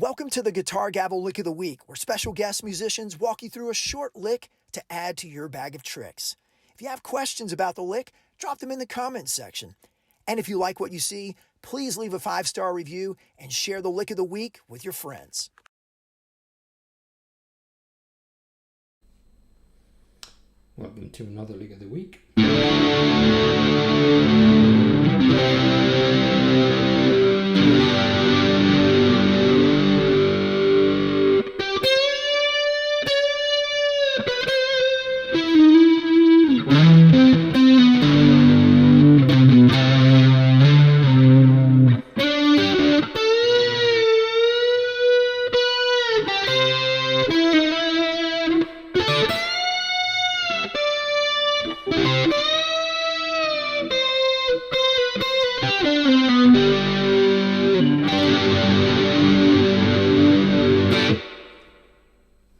Welcome to the Guitar Gavel Lick of the Week, where special guest musicians walk you through a short lick to add to your bag of tricks. If you have questions about the lick, drop them in the comments section. And if you like what you see, please leave a 5-star review and share the lick of the week with your friends. Welcome to another lick of the week.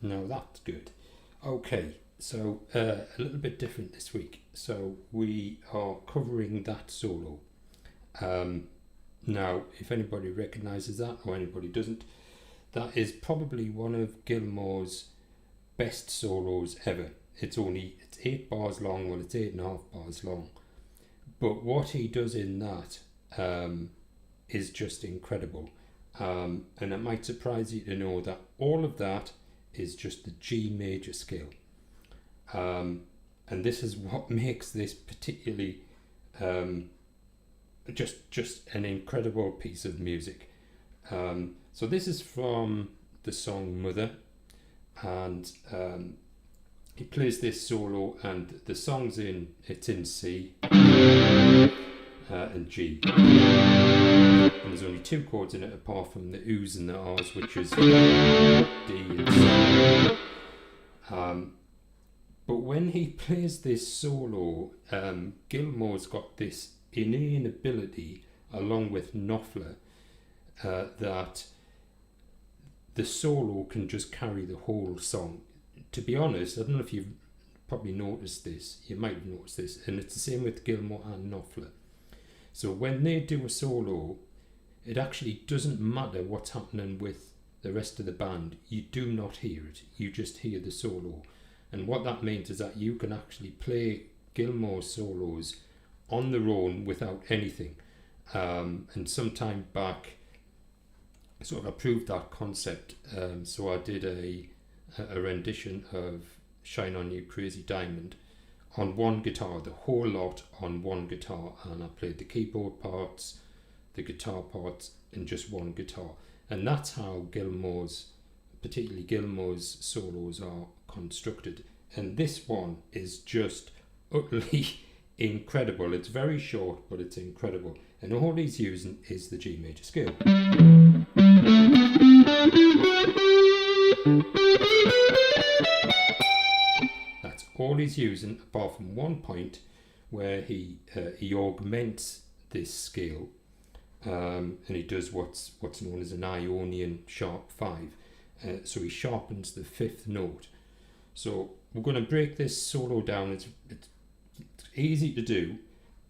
Now that's good. Okay, so a little bit different this week. So we are covering that solo. Now, if anybody recognises that or anybody doesn't, that is probably one of Gilmour's best solos ever. It's 8 bars long. Well, it's 8.5 bars long. But what he does in that is just incredible. And it might surprise you to know that all of that is just the G major scale. And this is what makes this particularly just an incredible piece of music. So this is from the song Mother, and he plays this solo, and the song's in C and G, and there's only 2 chords in it apart from the O's and the R's, which is D and C. But when he plays this solo, Gilmour's got this inane ability, along with Knopfler, that the solo can just carry the whole song. To be honest, I don't know if you've probably noticed this, you might have noticed this, and it's the same with Gilmour and Knopfler. So when they do a solo, it actually doesn't matter what's happening with the rest of the band. You do not hear it, you just hear the solo. And what that means is that you can actually play Gilmour solos on their own without anything. And sometime back, sort of I proved that concept. So I did a rendition of Shine On You Crazy Diamond on one guitar, the whole lot on one guitar, and I played the keyboard parts, the guitar parts, and just one guitar. And that's how particularly Gilmour's solos are constructed. And this one is just utterly incredible. It's very short, but it's incredible. And all he's using is the G major scale. That's all he's using, apart from one point where he augments this scale, and he does what's known as an Ionian sharp 5. So he sharpens the 5th note. So we're going to break this solo down. It's easy to do,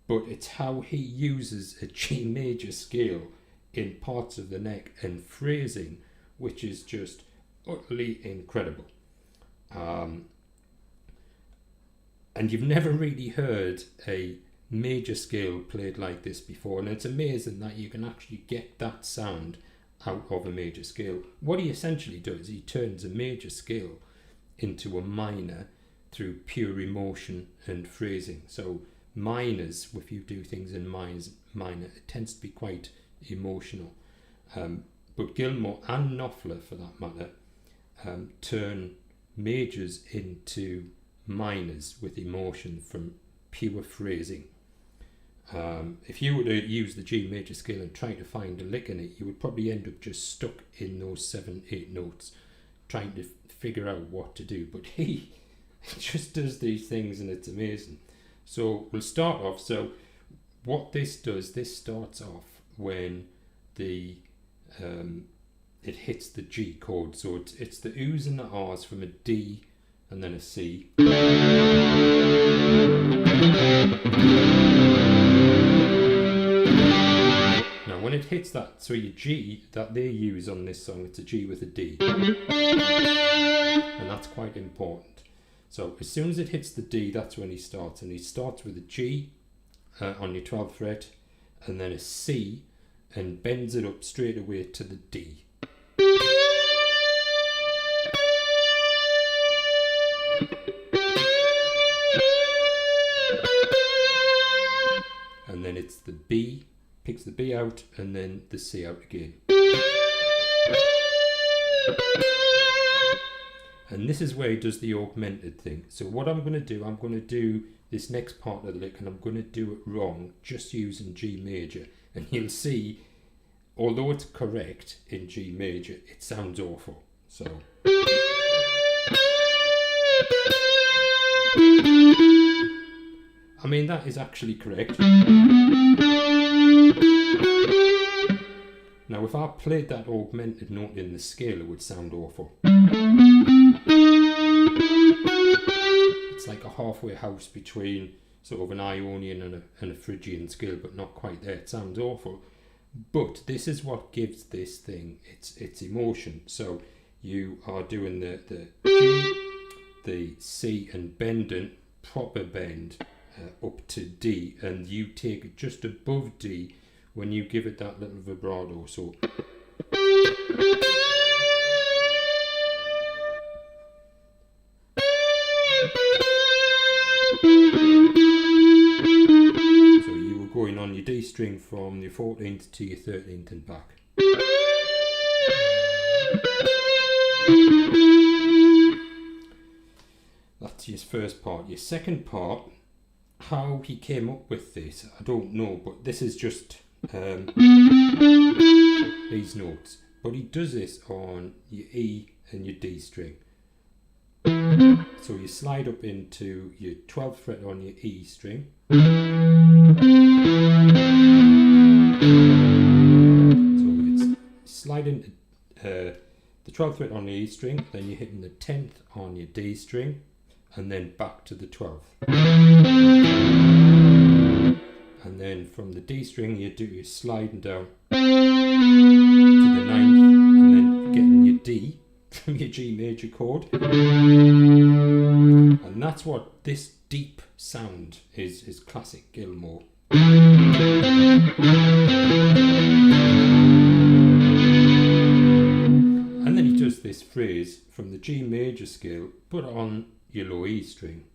but it's how he uses a G major scale in parts of the neck and phrasing, which is just utterly incredible. And you've never really heard a major scale played like this before, and it's amazing that you can actually get that sound out of a major scale. What he essentially does, he turns a major scale into a minor through pure emotion and phrasing. So minors, if you do things in minor, it tends to be quite emotional. But Gilmour and Knopfler, for that matter, turn majors into minors with emotion from pure phrasing. If you were to use the G major scale and try to find a lick in it, you would probably end up just stuck in those 7-8 notes trying to figure out what to do. But he just does these things, and it's amazing. So we'll start off. So what this does, this starts off when it hits the G chord. So it's the O's and the R's from a D and then a C. Now when when it hits that, so your G that they use on this song, it's a G with a D, and that's quite important. So as soon as it hits the D, that's when he starts, and he starts with a G on your 12th fret, and then a C, and bends it up straight away to the D. And then it's the B, picks the B out, and then the C out again. And this is where he does the augmented thing. So what I'm going to do this next part of the lick, and I'm going to do it wrong, just using G major. And you'll see, although it's correct in G major, it sounds awful. So. I mean, that is actually correct. Now, if I played that augmented note in the scale, it would sound awful. It's like a halfway house between sort of an Ionian and a Phrygian scale, but not quite there. It sounds awful. But this is what gives this thing its emotion. So you are doing the G, the C, and bending, proper bend, up to D, and you take it just above D when you give it that little vibrato. So you were going on your D string from your 14th to your 13th and back. That's your first part. Your second part, how he came up with this, I don't know, but this is just these notes. But he does this on your E and your D string. So you slide up into your 12th fret on your E string. So it's sliding the 12th fret on the E string, then you're hitting the 10th on your D string, and then back to the 12th. And then from the D string you're sliding down to the 9th, and then getting your D from your G major chord. And that's what this deep sound is classic Gilmour. And then he does this phrase from the G major scale, but on your low E string.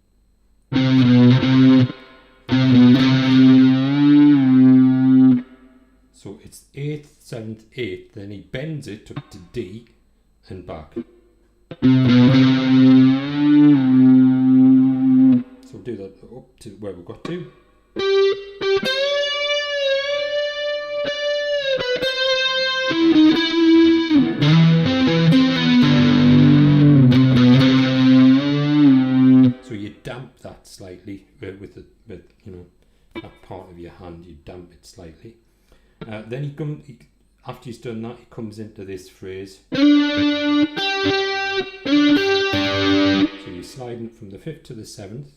So it's 8th, 7th, 8th, then he bends it up to D and back. So we'll do that up to where we've got to. So you damp that slightly with you know, that part of your hand, you damp it slightly. Then after he's done that, he comes into this phrase. So you're sliding from the 5th to the 7th.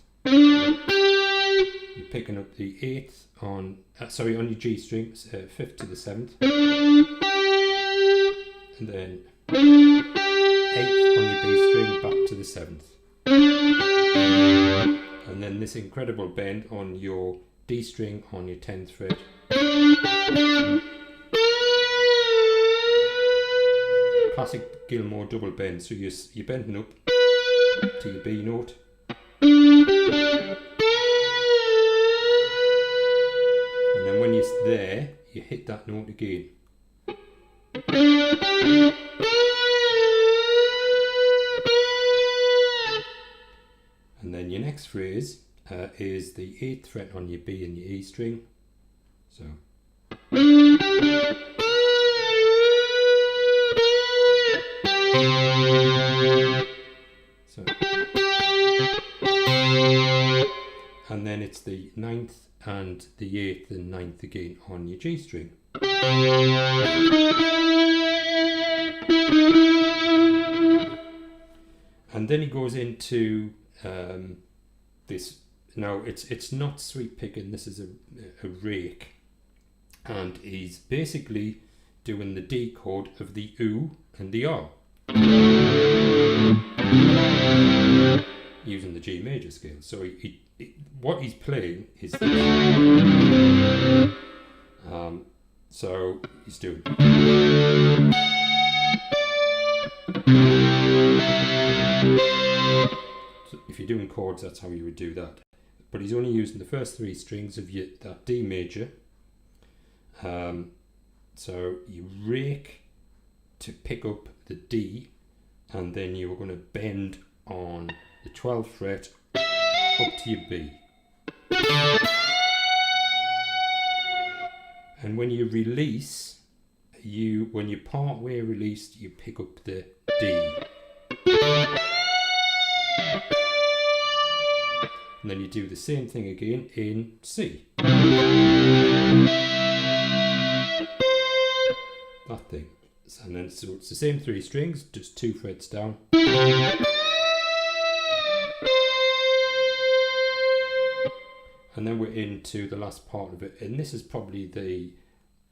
You're picking up the 8th on your G string, 5th to the 7th. And then 8th on your B string, back to the 7th. And then this incredible bend on your D string on your 10th fret. Classic Gilmour double bend, so you're bending up to your B note. And then when you're there, you hit that note again. And then your next phrase is the 8th fret on your B and your E string. So. And then it's the 9th and the 8th and 9th again on your G string. And then he goes into this. Now it's not sweep picking. This is a rake. and he's basically doing the D chord of the U and the R using the G major scale. So what he's playing is this. So he's doing. So if you're doing chords, that's how you would do that. But he's only using the first three strings of that D major. So you rake to pick up the D, and then you're going to bend on the 12th fret up to your B. And when you release, when you part way released, you pick up the D. And then you do the same thing again in C. That thing. And then so it's the same three strings, just 2 frets down. And then we're into the last part of it, and this is probably the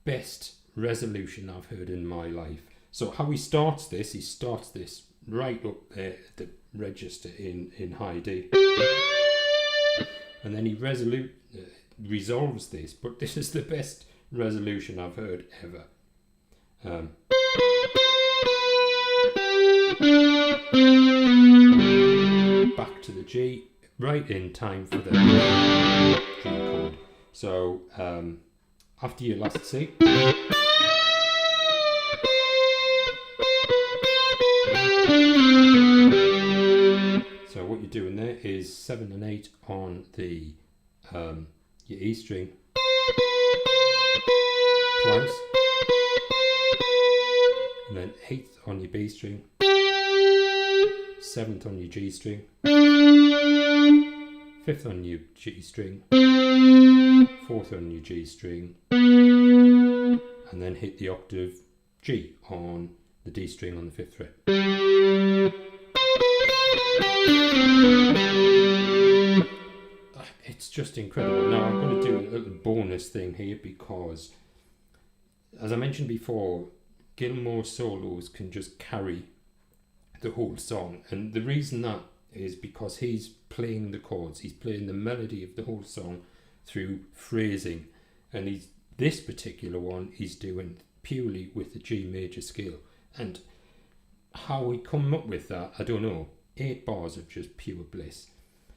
best resolution I've heard in my life. So how he starts this right up there at the register in high D, and then he resolves this, but this is the best resolution I've heard ever. Back to the G, right in time for the G chord. So after your last C, so what you're doing there is 7 and 8 on the your E string twice, and then 8th on your B string, 7th on your G string, 5th on your G string, 4th on your G string, and then hit the octave G on the D string on the 5th fret. It's just incredible. Now I'm going to do a little bonus thing here, because as I mentioned before, Gilmour solos can just carry the whole song, and the reason that is because he's playing the chords, he's playing the melody of the whole song through phrasing, and this particular one he's doing purely with the G major scale. And how he come up with that, I don't know. 8 bars of just pure bliss.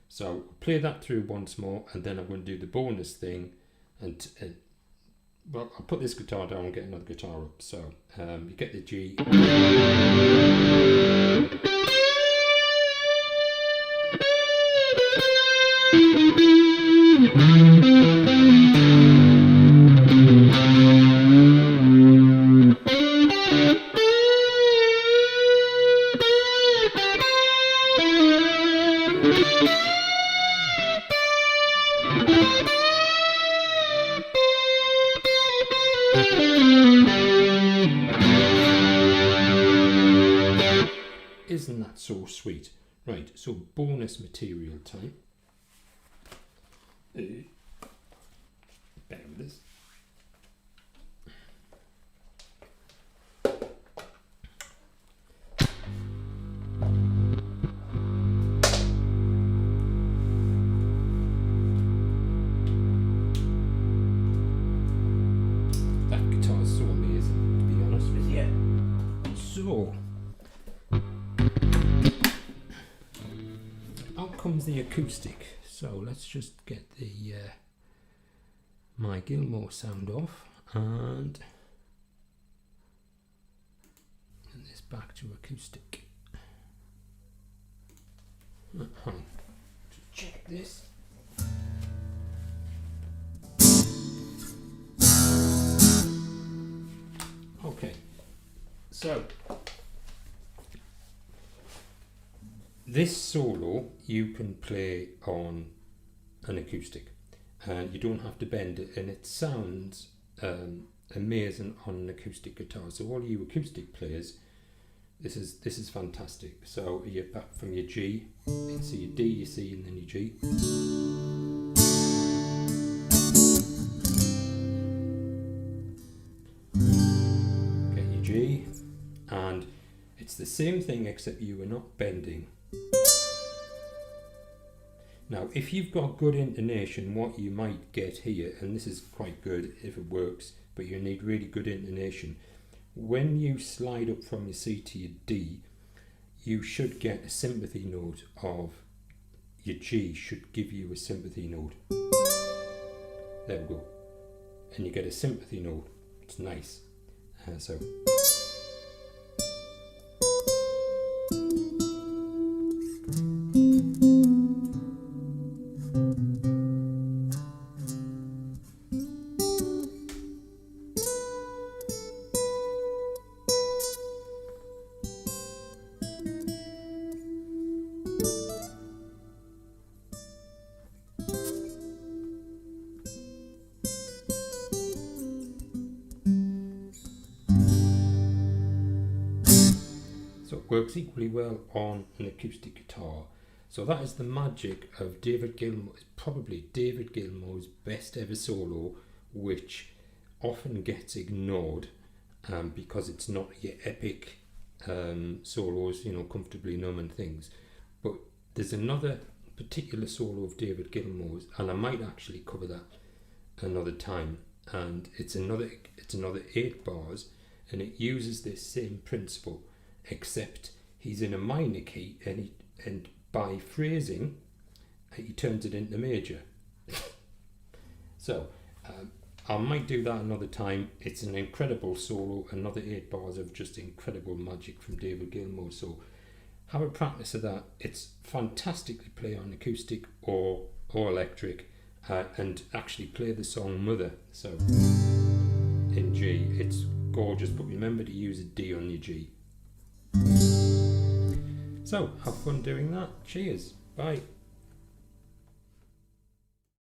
So I'll play that through once more, and then I'm going to do the bonus thing, and well, I'll put this guitar down and get another guitar up. So you get the G. Isn't that so sweet? Right, so bonus material time. Bear with this. That guitar is so amazing, to be honest with you. So, out comes the acoustic. So let's just get the my Gilmour sound off and this back to acoustic. Just check this. Okay, so this solo you can play on an acoustic, and you don't have to bend it, and it sounds amazing on an acoustic guitar. So all you acoustic players, this is fantastic. So you're back from your G, so your D, your C, and then your G. G, and it's the same thing except you are not bending. Now, if you've got good intonation, what you might get here, and this is quite good if it works, but you need really good intonation. When you slide up from your C to your D, you should get a sympathy note of your G, should give you a sympathy note. There we go. And you get a sympathy note. It's nice. So. So it works equally well on an acoustic guitar. So that is the magic of David Gilmour. It's probably David Gilmour's best ever solo, which often gets ignored because it's not your epic solos, you know, Comfortably Numb and things. But there's another particular solo of David Gilmour's, and I might actually cover that another time. And it's another 8 bars, and it uses this same principle, except he's in a minor key, and by phrasing he turns it into major. So I might do that another time. It's an incredible solo, another 8 bars of just incredible magic from David Gilmour. So have a practice of that. It's fantastically play on acoustic or electric, and actually play the song Mother, so in G. It's gorgeous, but remember to use a D on your G. So, have fun doing that. Cheers. Bye.